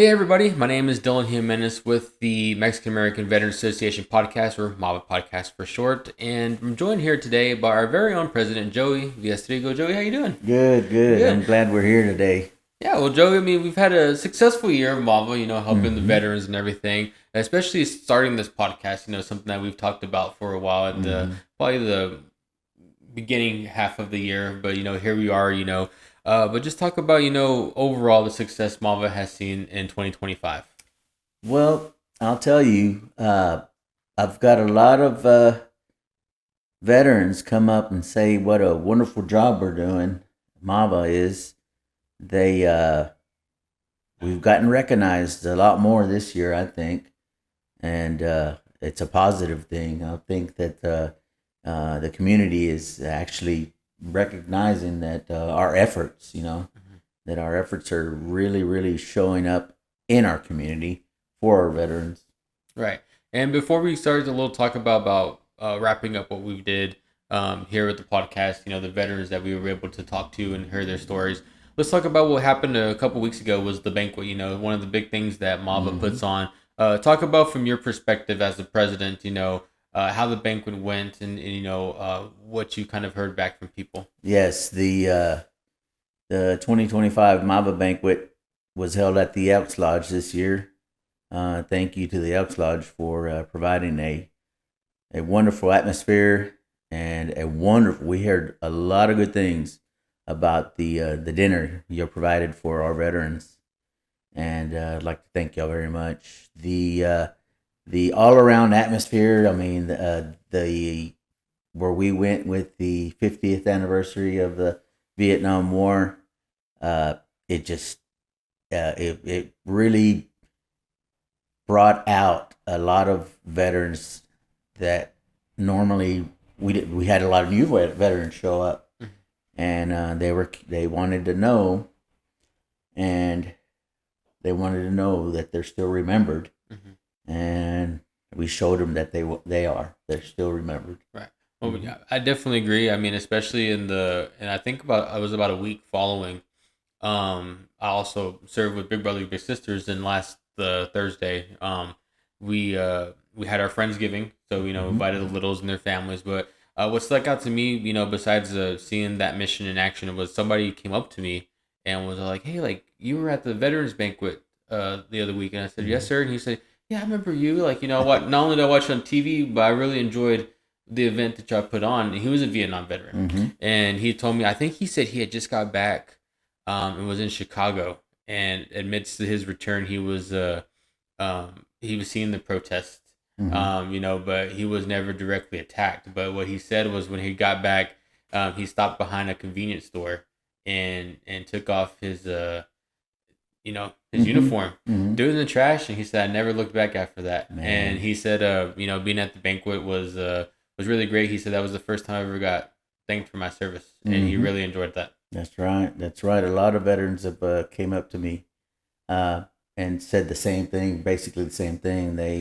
Hey everybody, my name is Dylan Jimenez with the Mexican American Veterans Association podcast, or MAVA podcast for short, and I'm joined here today by our very own president, Joey Villastrigo. Joey, how you doing? Good. Good. I'm glad we're here today. Yeah, well, Joey, I mean, we've had a successful year of MAVA, helping the Mm-hmm. veterans and everything, especially starting this podcast, something that we've talked about for a while at Mm-hmm. probably the beginning half of the year, but here we are, but just talk about, overall the success MAVA has seen in 2025. Well, I'll tell you, I've got a lot of veterans come up and say what a wonderful job we're doing. MAVA is. They We've gotten recognized a lot more this year, I think, and it's a positive thing. I think that the community is actually recognizing that our efforts, that our efforts are really, really showing up in our community for our veterans. Right. And before we start a little talk about wrapping up what we did here with the podcast, the veterans that we were able to talk to and hear their stories. Let's talk about what happened a couple weeks ago was the banquet. One of the big things that MAVA Mm-hmm. puts on. Talk about from your perspective as the president, how the banquet went and what you kind of heard back from people. Yes, the 2025 MAVA banquet was held at the Elks Lodge this year. Thank you to the Elks Lodge for providing a wonderful atmosphere and a wonderful. We heard a lot of good things about the dinner you provided for our veterans, and I'd like to thank y'all very much. The all around atmosphere. I mean, the where we went with the 50th anniversary of the Vietnam War. It just it really brought out a lot of veterans that normally we had a lot of new veterans show up, and they wanted to know, and they wanted to know that they're still remembered, and we showed them that they're still remembered. Right. Well, yeah, I definitely agree. I mean, especially and I think I was about a week following. I also served with Big Brother Big Sisters, and last Thursday, we had our Friendsgiving, so invited the littles and their families. But what stuck out to me, besides seeing that mission in action, was somebody came up to me and was like, "Hey, like you were at the Veterans Banquet the other week," and I said, "Yes, sir." And he said, "Yeah, I remember you. Like, what? Not only did I watch it on TV, but I really enjoyed the event that y'all put on." He was a Vietnam veteran, Mm-hmm. and he told me, I think he said he had just got back and was in Chicago. And amidst his return, he was seeing the protests, Mm-hmm. but he was never directly attacked. But what he said was when he got back, he stopped behind a convenience store and took off his Mm-hmm. uniform, Mm-hmm. threw it in the trash, and he said, "I never looked back after that." And Man. he said, being at the banquet was really great. He said that was the first time I ever got thanked for my service, and he Mm-hmm. really enjoyed that. That's right. That's right. A lot of veterans have came up to me uh, and said the same thing, basically the same thing. They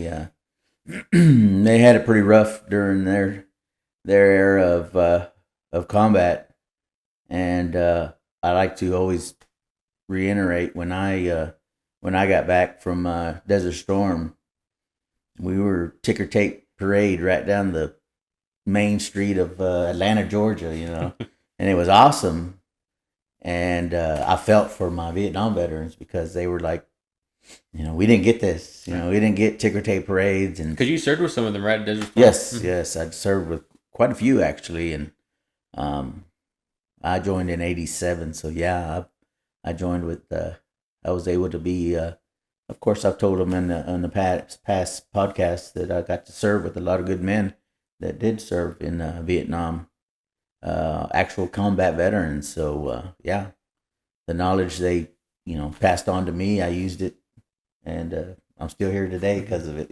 had it pretty rough during their era of combat, and I like to always reiterate when I got back from Desert Storm, we were ticker tape parade right down the main street of Atlanta, Georgia. And it was awesome. And I felt for my Vietnam veterans because they were like, we didn't get this. We didn't get ticker tape parades. And Because you served with some of them, right? Desert Storm? yes, I'd served with quite a few actually, and um, I joined in '87. So yeah, I joined with. I was able to be. Of course, I've told them in the past podcasts that I got to serve with a lot of good men that did serve in Vietnam, actual combat veterans. So yeah, the knowledge they passed on to me, I used it, and I'm still here today because of it.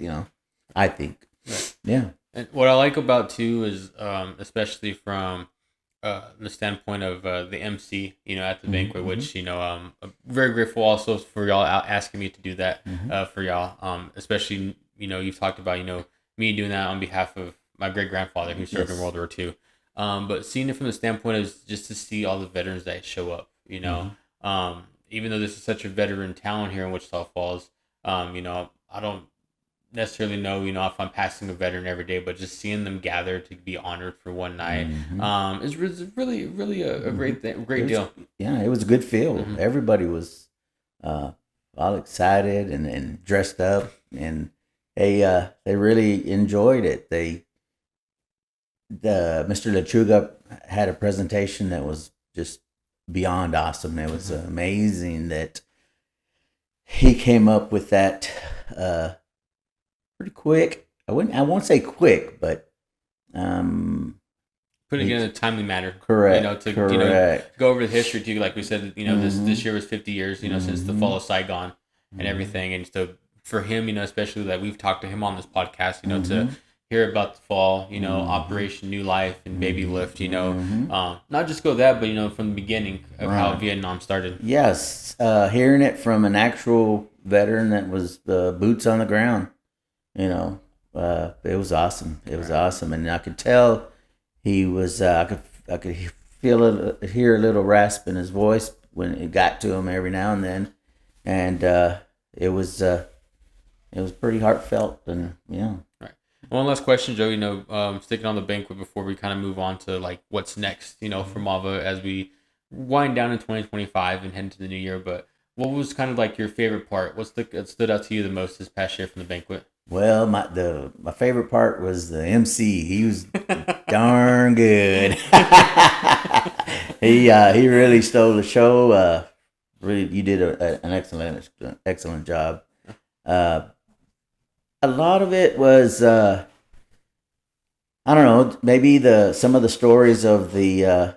I think. Right. Yeah. And what I like about too is, especially from the standpoint of the MC, at the banquet, Mm-hmm. which I'm very grateful also for y'all asking me to do that Mm-hmm. for y'all. Especially you've talked about me doing that on behalf of my great grandfather who served in Yes. World War II. But seeing it from the standpoint of just to see all the veterans that show up, Mm-hmm. even though this is such a veteran town here in Wichita Falls, I don't necessarily know, if I'm passing a veteran every day, but just seeing them gather to be honored for one night, is really, really a great thing, great deal. Yeah, it was a good feel. Mm-hmm. Everybody was all excited and dressed up, and they really enjoyed it. Mr. Lechuga had a presentation that was just beyond awesome. It was amazing that he came up with that pretty quick. I won't say quick, but putting it in a timely manner. Correct. To go over the history too, like we said, this year was 50 years, since the fall of Saigon and everything, and so for him, especially that we've talked to him on this podcast, to hear about the fall, Operation New Life and Baby Lift, not just go that, but from the beginning of how Vietnam started. Yes, hearing it from an actual veteran that was boots on the ground, it was awesome. It was awesome, and I could tell he was. I could hear a little rasp in his voice when it got to him every now and then, and it was pretty heartfelt, and yeah. Right. One last question, Joe. Sticking on the banquet before we kind of move on to like what's next, for MAVA as we wind down in 2025 and head into the new year. But what was kind of like your favorite part? What stood out to you the most this past year from the banquet? Well, my favorite part was the MC. He was darn good. He really stole the show. Really, you did an excellent job. A lot of it was I don't know, maybe some of the stories of the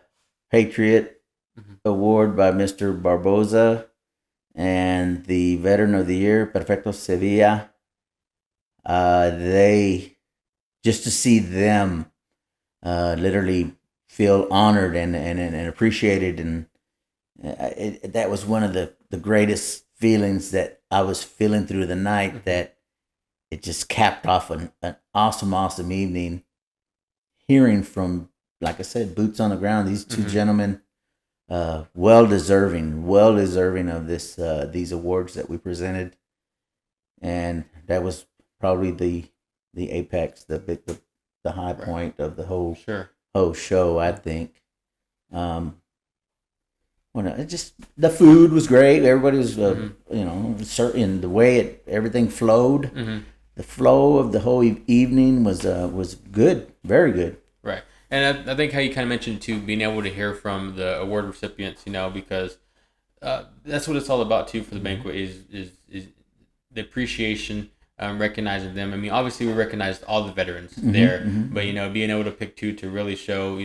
Patriot Award by Mr. Barboza and the Veteran of the Year, Perfecto Sevilla. They just to see them literally feel honored and appreciated, and that was one of the greatest feelings that I was feeling through the night. That it just capped off an awesome evening. Hearing from, like I said, boots on the ground, these two gentlemen, well deserving of these awards that we presented, and that was probably the apex, the high point of the whole show, I think. Just the food was great. Everybody was, certain the way everything flowed. The flow of the whole evening was good, very good. Right, and I think how you kind of mentioned too, being able to hear from the award recipients, because that's what it's all about too for the banquet is the appreciation. Recognizing them. I mean, obviously we recognized all the veterans there, but being able to pick two to really show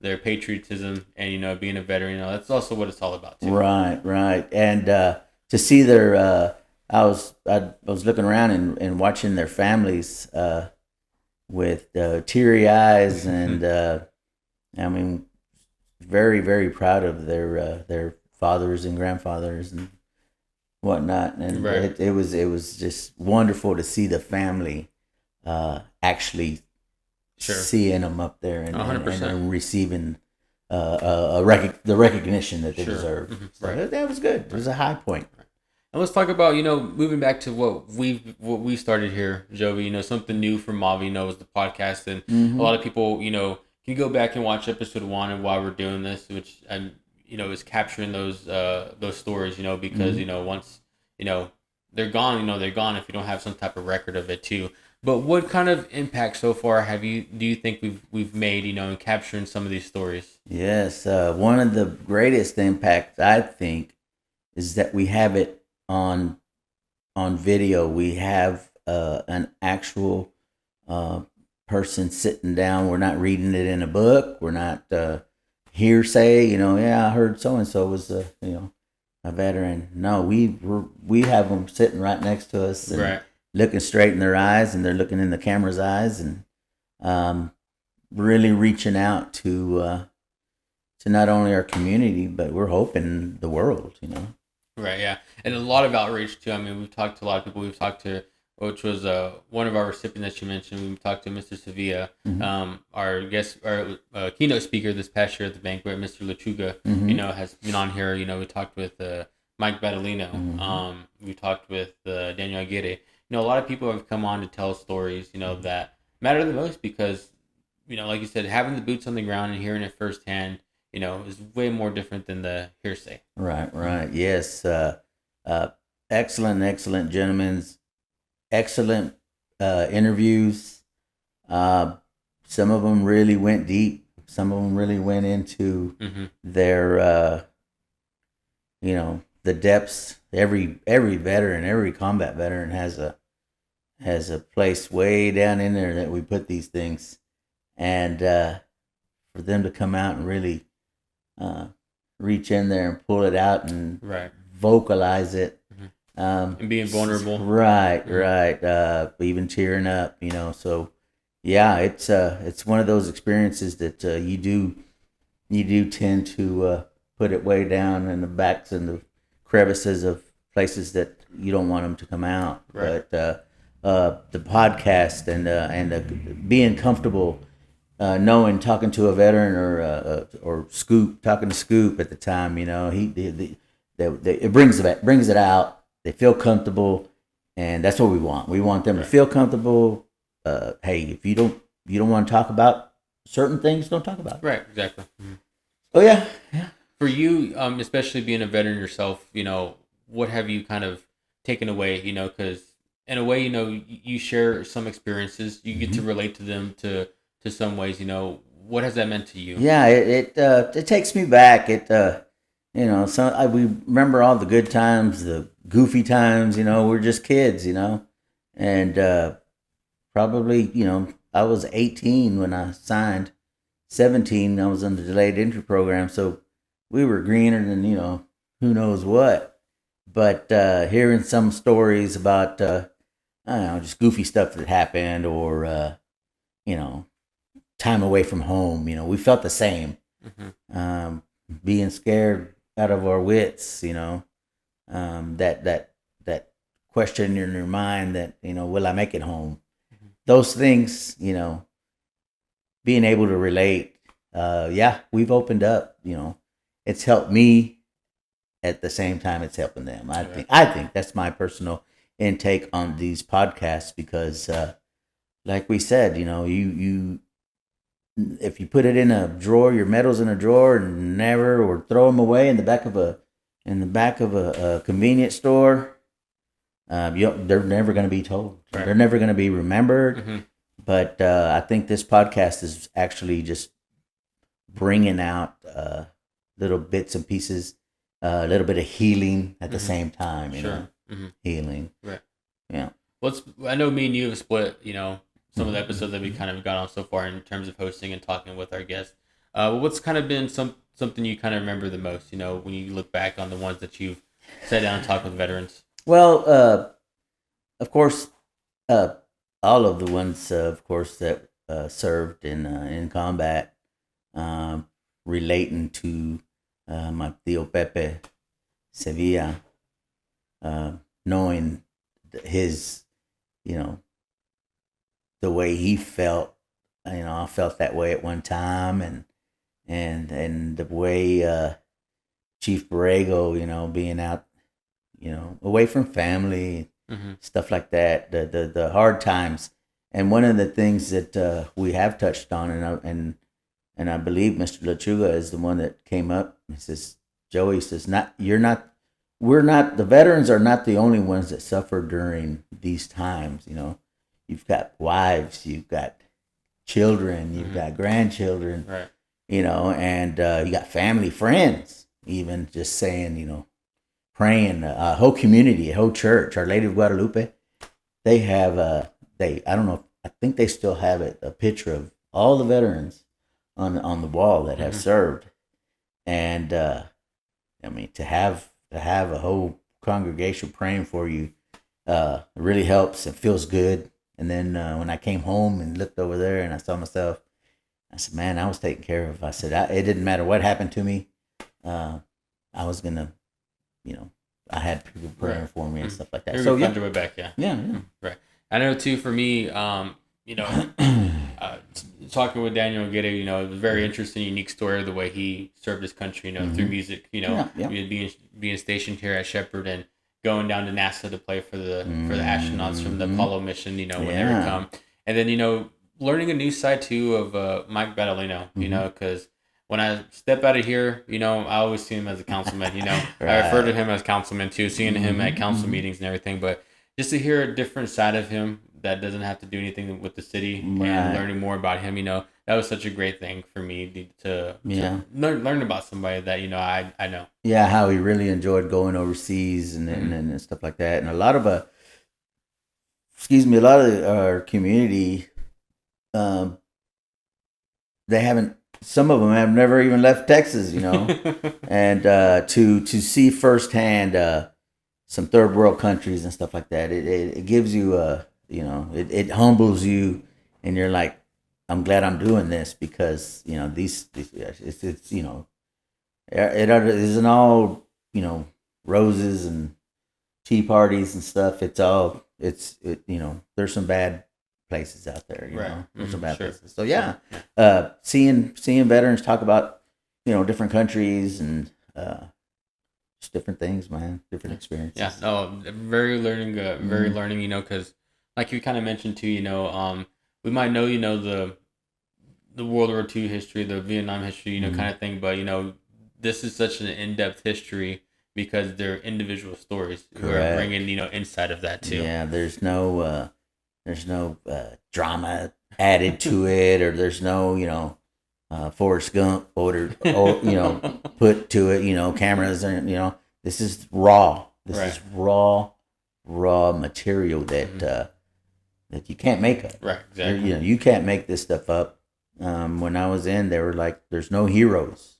their patriotism and being a veteran, that's also what it's all about too. Right, and to see their, I was looking around and watching their families with teary eyes, and I mean, very, very proud of their fathers and grandfathers and whatnot, and it was just wonderful to see the family actually seeing them up there and receiving the recognition that they deserve. So that was good. It was a high point. And let's talk about moving back to what we started here, Jovi. Something new from MAVA. Was the podcast, and a lot of people can go back and watch episode 1 and why we're doing this, which is capturing those stories, because once they're gone, they're gone if you don't have some type of record of it too. But what kind of impact so far do you think we've made, in capturing some of these stories? Yes, one of the greatest impacts, I think, is that we have it on video. We have an actual person sitting down. We're not reading it in a book. We're not hearsay. I heard so and so was a veteran. No, we have them sitting right next to us, and looking straight in their eyes, and they're looking in the camera's eyes, and really reaching out to not only our community, but we're hoping the world. Right. Yeah, and a lot of outreach too. I mean, we've talked to a lot of people. We've talked to, which was one of our recipients that you mentioned. We talked to Mr. Sevilla, our keynote speaker this past year at the banquet, Mr. Lechuga. Has been on here. We talked with Mike Badalino. Mm-hmm. We talked with Daniel Aguirre. A lot of people have come on to tell stories, that matter the most because, like you said, having the boots on the ground and hearing it firsthand, is way more different than the hearsay. Right, right. Yes. Uh, excellent gentlemen. Excellent interviews. Uh, some of them really went deep. Some of them really went into Mm-hmm. their, the depths. Every veteran, every combat veteran has a place way down in there that we put these things, and for them to come out and really uh, reach in there and pull it out and Right. vocalize it. And being vulnerable. Right, right. Even tearing up, So, yeah, it's one of those experiences that you do tend to put it way down in the backs and the crevices of places that you don't want them to come out. Right. But the podcast and being comfortable. Knowing talking to a veteran or Scoop talking to Scoop at the time, it brings it out. They feel comfortable, and that's what we want. We want them to feel comfortable. Hey, if you don't want to talk about certain things, don't talk about it. Right, exactly. Mm-hmm. Oh yeah. For you, especially being a veteran yourself, what have you kind of taken away? Because in a way, you share some experiences, you get to relate to them to some ways. What has that meant to you? Yeah, it takes me back. We remember all the good times, the goofy times. We're just kids. And probably I was 18 when I signed. 17, I was on the delayed entry program, so we were greener than who knows what. But hearing some stories about I don't know, just goofy stuff that happened, or time away from home. We felt the same. Being scared out of our wits. That question in your mind that will I make it home? Those things. Being able to relate. Yeah, we've opened up. It's helped me. At the same time, it's helping them. I think that's my personal intake on these podcasts because, like we said, you if you put it in a drawer, your medals in a drawer, and never or throw them away in the back of a convenience store, they're never going to be told. Right. They're never going to be remembered. Mm-hmm. But I think this podcast is actually just bringing out little bits and pieces, a little bit of healing at the same time. Healing. Right. Yeah. Well, I know me and you have split. Some of the episodes that we kind of got on so far in terms of hosting and talking with our guests. What's kind of been something you kind of remember the most? When you look back on the ones that you've sat down and talked with veterans. Well, of course, all of the ones, of course, that served in combat, relating to my tío Pepe Sevilla, knowing his, the way he felt. I felt that way at one time, and the way Chief Borrego, being out, away from family, stuff like that, the hard times. And one of the things that we have touched on, and I believe Mr. Lechuga is the one that came up. He says, Joey says, we're not, the veterans are not the only ones that suffer during these times. You've got wives, you've got children, you've got grandchildren, right. And you got family, friends, even just saying, praying, a whole community, a whole church, Our Lady of Guadalupe. They have, I don't know, I think they still have it, a picture of all the veterans on the wall that have served. And, to have a whole congregation praying for you, really helps. It feels good. And then when I came home and looked over there and I saw myself, I said, man, I was taken care of. I said, it didn't matter what happened to me. I was going to, I had people praying for me and stuff like that. You're going to find your way back, yeah. Yeah. Right. I know, too, for me, talking with Daniel Gede, it was a very interesting, unique story of the way he served his country, through music, being stationed here at Shepherd and going down to NASA to play for the astronauts from the Apollo mission, when they would come. And then, learning a new side too of Mike Badalino, because when I step out of here, I always see him as a councilman, Right. I refer to him as councilman too, seeing him at council meetings and everything, but just to hear a different side of him that doesn't have to do anything with the city and learning more about him, that was such a great thing for me to learn about somebody that, I know. Yeah, how he really enjoyed going overseas and stuff like that. And a lot of our community, some of them have never even left Texas, and to see firsthand some third world countries and stuff like that, it gives you it humbles you, and you're like, I'm glad I'm doing this because these it's it isn't all roses and tea parties and stuff. It's all there's some bad places out there. Right. There's some bad places. So seeing veterans talk about different countries and just different things, man, different experiences. Yeah. No, very learning, because like you kind of mentioned too, we might know the World War II history, the Vietnam history, kind of thing, but this is such an in-depth history because they're individual stories. We're bringing inside of that too. Yeah, there's no drama added to it, or there's no Forrest Gump put to it, cameras and this is raw. This is raw material that that you can't make up. Right, exactly. You can't make this stuff up. When I was in, they were like, there's no heroes.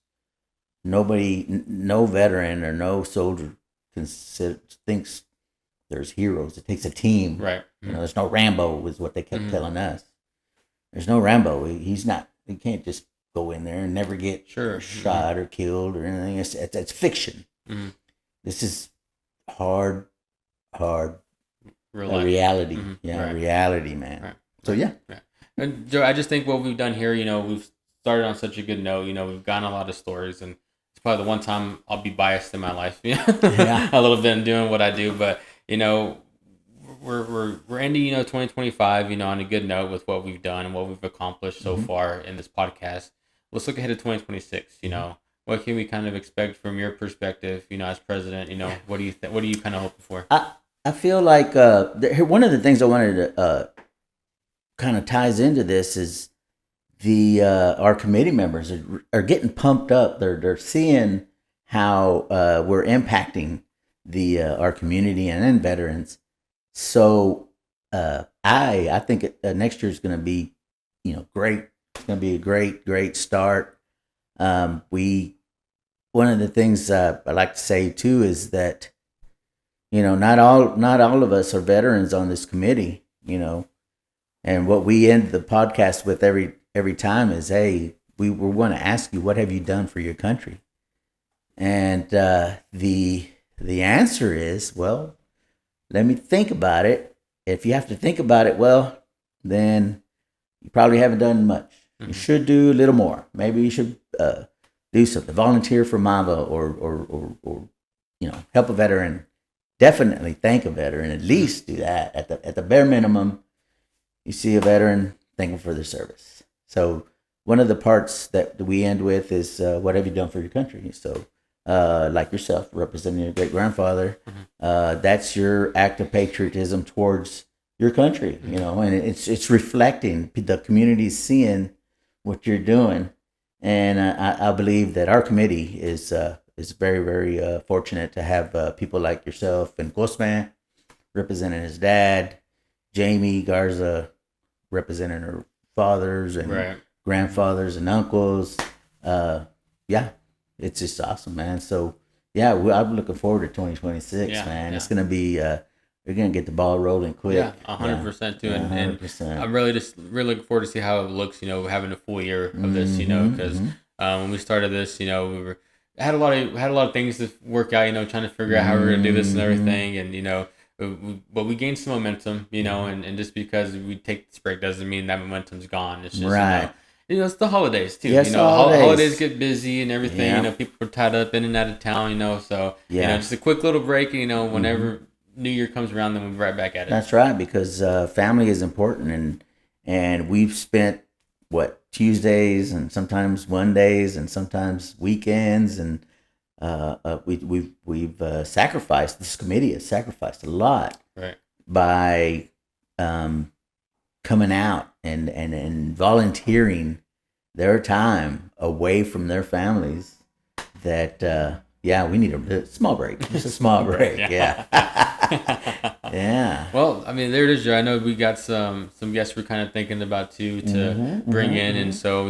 Nobody, no veteran or no soldier thinks there's heroes. It takes a team. Right. There's no Rambo, is what they kept telling us. There's no Rambo. He can't just go in there and never get shot or killed or anything. It's fiction. Mm-hmm. This is hard reality. Right. Reality, man. Right. So yeah. And Joe, I just think what we've done here, we've started on such a good note. We've gotten a lot of stories, and it's probably the one time I'll be biased in my life, a little bit in doing what I do. But we're ending 2025 on a good note with what we've done and what we've accomplished so far in this podcast. Let's look ahead to 2026. What can we kind of expect from your perspective? As president, what do you what are you kind of hoping for? I feel like one of the things I wanted to kind of ties into this is our committee members are getting pumped up. They're seeing how we're impacting our community and then veterans. So I think next year is going to be great. It's going to be a great start. One of the things I like to say too is that not all of us are veterans on this committee. And what we end the podcast with every time is, hey, we want to ask you, what have you done for your country? And the answer is, well, let me think about it. If you have to think about it, well, then you probably haven't done much. You should do a little more. Maybe you should do something. Volunteer for MAVA or help a veteran. Definitely thank a veteran. At least do that. At the bare minimum, you see a veteran, thank them for their service. So one of the parts that we end with is, what have you done for your country? So like yourself, representing your great-grandfather, that's your act of patriotism towards your country, and it's reflecting, the community seeing what you're doing. And I believe that our committee is very, very fortunate to have people like yourself and Cosme representing his dad, Jamie Garza representing her fathers and grandfathers and uncles. It's just awesome, man. So I'm looking forward to 2026, man. It's gonna be we're gonna get the ball rolling quick. 100% too, and I'm really looking forward to see how it looks. Having a full year of this, because when we started this, we had a lot of things to work out. Trying to figure out how we're gonna do this and everything, and but we gained some momentum, and just because we take this break doesn't mean that momentum's gone. It's just, Right. It's the holidays too. Yes, holidays. Holidays get busy and everything. Yeah. People are tied up in and out of town. So Yeah. just a quick little break. Whenever New Year comes around, then we're right back at it. That's right, because family is important, and we've spent Tuesdays and sometimes Mondays and sometimes weekends, and we've sacrificed. This committee has sacrificed a lot, right, by coming out and volunteering their time away from their families. That we need a small break, just a small break. Yeah. Yeah. Well, I mean, there it is, Joe. I know we got some guests we're kind of thinking about too to bring in, and so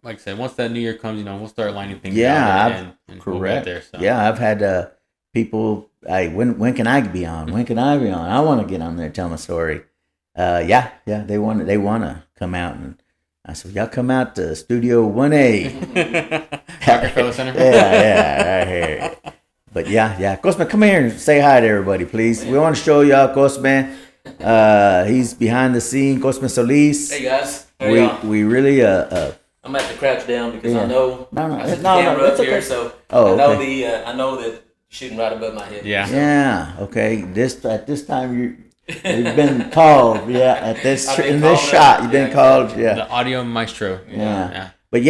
like I said, once that New Year comes, we'll start lining things out. And correct. We'll get there, so. Yeah, I've had people. When can I be on? When can I be on? I want to get on there and tell my story. They want to come out, and I said, y'all come out to Studio 1A. Rockefeller Center. Yeah, right here. But Cosme, come here and say hi to everybody, please. We want to show y'all Cosme. He's behind the scene, Cosme Solis. Hey guys, how are y'all? We really I'm gonna have to crouch down because I know I set the No, camera up it's here, okay. so Oh, I know okay. I know that you're shooting right above my head. Yeah. Yeah. Okay. At this time you've been called. Yeah. At this in this shot you've been called. Yeah. The audio maestro. Yeah. But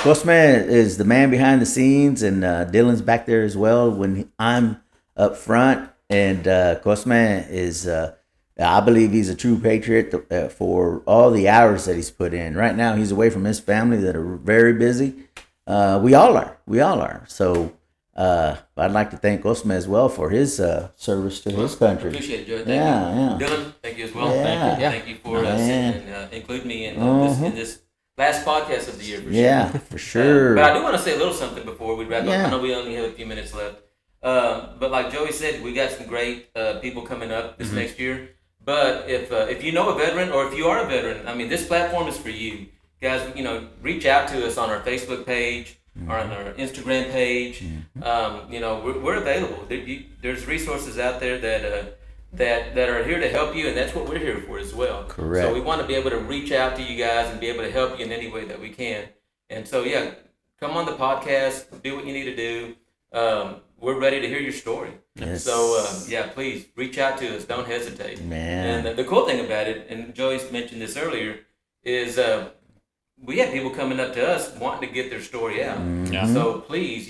Cosme is the man behind the scenes, and Dylan's back there as well when I'm up front. And Cosme is, I believe he's a true patriot for all the hours that he's put in. Right now he's away from his family that are very busy. We all are. So I'd like to thank Cosme as well for his service to his country. Appreciate it, Joe. Thank you. Dylan, thank you as well. Yeah. Thank you for including me in this last podcast of the year. For sure. For sure. But I do want to say a little something before we wrap up. Yeah. I know we only have a few minutes left. But like Joey said, we got some great people coming up this next year. But if you know a veteran, or if you are a veteran, I mean, this platform is for you. Guys, reach out to us on our Facebook page or on our Instagram page. We're available. There's resources out there that are here to help you, and that's what we're here for as well. Correct. So we want to be able to reach out to you guys and be able to help you in any way that we can. And so, come on the podcast, do what you need to do. We're ready to hear your story. Yes. So, please reach out to us. Don't hesitate. Man. And the cool thing about it, and Joey's mentioned this earlier, is we have people coming up to us wanting to get their story out. Mm-hmm. So please,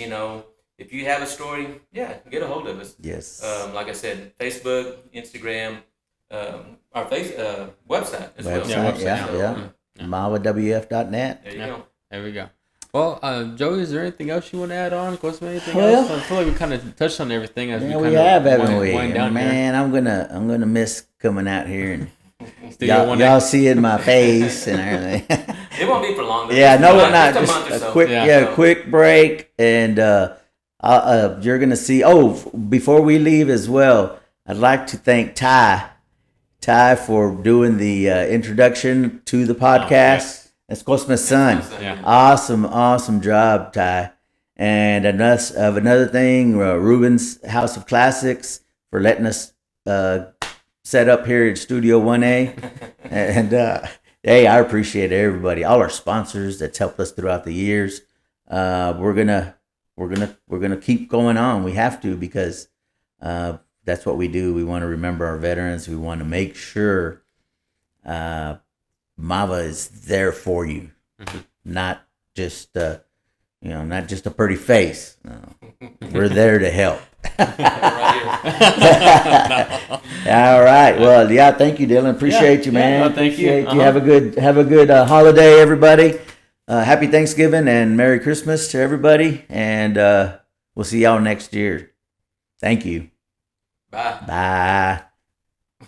if you have a story, get a hold of us. Yes. Like I said, Facebook, Instagram, our website as well. Yeah. MAVAWF.net. There you go. There we go. Well, Joey, is there anything else you want to add on? Cosme, anything Well, else? I feel like we kind of touched on everything as Yeah, we we kind have, of haven't we? wind down Man, I'm gonna miss coming out here and Studio 1A. y'all seeing my face and everything. It won't be for long. Though. Yeah, no, we're not. Just a Just month or a so. quick, quick break, and you're gonna see. Oh, before we leave as well, I'd like to thank Ty for doing the introduction to the podcast. That's Cosme's son. Yeah. Awesome job, Ty. And another thing, Ruben's House of Classics for letting us set up here at Studio 1A. And hey, I appreciate everybody, all our sponsors that's helped us throughout the years. We're gonna keep going on. We have to, because that's what we do. We want to remember our veterans. We want to make sure MAVA is there for you, not just not just a pretty face. No. We're there to help. All right. Well, thank you, Dylan. Appreciate you, man. No, thank you. Appreciate you. Have a good holiday, everybody. Happy Thanksgiving and Merry Christmas to everybody. And we'll see y'all next year. Thank you. Bye. Bye.